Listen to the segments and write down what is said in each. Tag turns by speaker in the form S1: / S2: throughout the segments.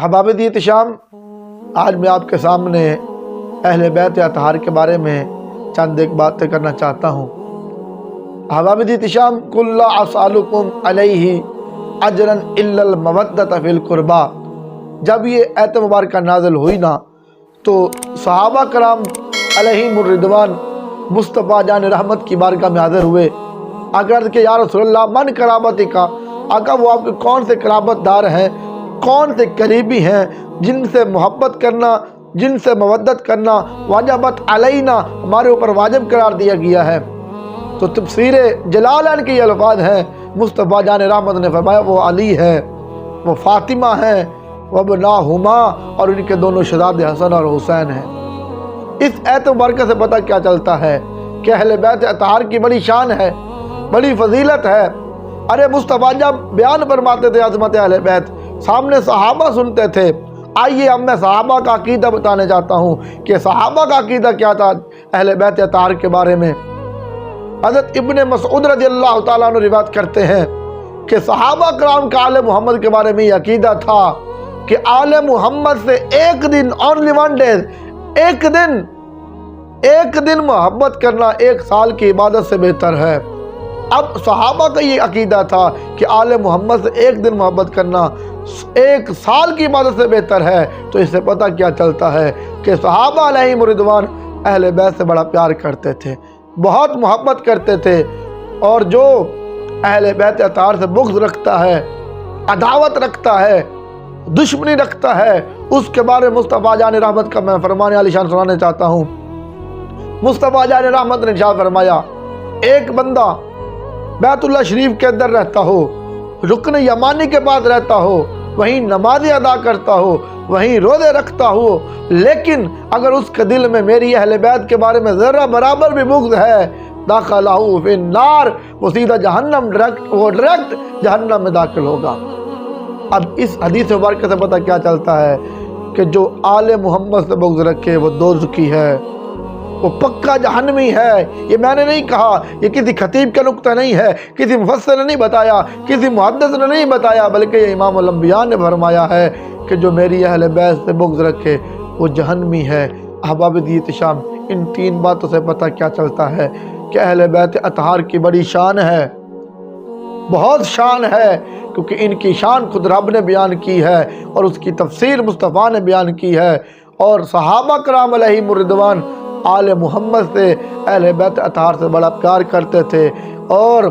S1: احباب دیت شام، آج میں آپ کے سامنے اہل بیت اطہار کے بارے میں چند ایک باتیں کرنا چاہتا ہوں۔ احباب دیت شام، قُل لا اسألکم علیہ اجرا الا المودۃ فی القربیٰ، جب یہ آیت مبارکہ نازل ہوئی نا تو صحابہ کرام علیہم الرضوان مصطفیٰ جان رحمت کی بارگاہ میں حاضر ہوئے۔ عرض کہ یا رسول اللہ من قرابتی کا، آقا وہ آپ کے کون سے قرابت دار ہیں، کون سے قریبی ہیں جن سے محبت کرنا، جن سے مودت کرنا واجبت علینا، ہمارے اوپر واجب قرار دیا گیا ہے۔ تو تفسیر جلالین کے یہ الفاظ ہیں، مصطفیٰ جان رحمت نے فرمایا وہ علی ہے، وہ فاطمہ ہیں، وابناہما، اور ان کے دونوں شہزادے حسن اور حسین ہیں۔ اس آیت مبارکہ سے پتہ کیا چلتا ہے کہ اہل بیت اطہار کی بڑی شان ہے، بڑی فضیلت ہے۔ ارے مصطفیٰ جب بیان فرماتے تھے عظمت اہل بیت، سامنے صحابہ سنتے تھے۔ آئیے اب میں صحابہ کا عقیدہ بتانے چاہتا ہوں کہ صحابہ کا عقیدہ کیا تھا اہل بیت اطہار کے بارے میں۔ حضرت ابن مسعود رضی اللہ تعالیٰ عنہ روایت کرتے ہیں کہ صحابہ کرام کا آل محمد کے بارے میں یہ عقیدہ تھا کہ آل محمد سے ایک دن، only one day، ایک دن محبت کرنا ایک سال کی عبادت سے بہتر ہے۔ اب صحابہ کا یہ عقیدہ تھا کہ آل محمد سے ایک دن محبت کرنا ایک سال کی عبادت سے بہتر ہے۔ تو اس سے پتہ کیا چلتا ہے کہ صحابہ علیہم الرضوان اہل بیت سے بڑا پیار کرتے تھے، بہت محبت کرتے تھے، اور جو اہل بیت اطہار سے بغض رکھتا ہے، عداوت رکھتا ہے، دشمنی رکھتا ہے، اس کے بارے میں مصطفیٰ جان رحمت کا میں فرمان عالی شان سنانے چاہتا ہوں۔ مصطفیٰ جان رحمت نے ارشاد فرمایا، ایک بندہ بیت اللہ شریف کے اندر رہتا ہو، رکن یمانی کے پاس رہتا ہو، وہیں نمازیں ادا کرتا ہو، وہیں روزے رکھتا ہو، لیکن اگر اس کے دل میں میری اہل بیت کے بارے میں ذرہ برابر بھی بغض ہے، داخلہ فی النار، وہ سیدھا جہنم ڈائریکٹ جہنم میں داخل ہوگا۔ اب اس حدیث مبارکہ سے پتہ کیا چلتا ہے کہ جو آل محمد سے بغض رکھے وہ دوزخی ہے، وہ پکا جہنمی ہے۔ یہ میں نے نہیں کہا، یہ کسی خطیب کا نقطہ نہیں ہے، کسی مفسر نے نہیں بتایا، کسی محدث نے نہیں بتایا، بلکہ یہ امام الانبیاء نے فرمایا ہے کہ جو میری اہل بیت سے بغض رکھے وہ جہنمی ہے۔ احباب دیت شام، ان تین باتوں سے پتہ کیا چلتا ہے کہ اہل بیت اطہار کی بڑی شان ہے، بہت شان ہے، کیونکہ ان کی شان خود رب نے بیان کی ہے اور اس کی تفسیر مصطفیٰ نے بیان کی ہے۔ اور صحابہ کرام علیہم الرضوان آل محمد سے، اہل بیت اطہار سے بڑا پیار کرتے تھے، اور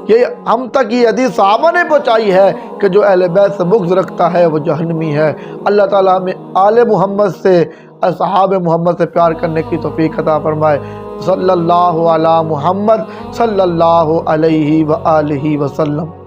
S1: یہ ہم تک یہ حدیث صحابہ نے پہنچائی ہے کہ جو اہل بیت سے بغض رکھتا ہے وہ جہنمی ہے۔ اللہ تعالیٰ ہمیں آل محمد سے، اصحاب محمد سے پیار کرنے کی توفیق عطا فرمائے۔ صلی اللہ علی محمد صلی اللہ علیہ وآلہ وسلم۔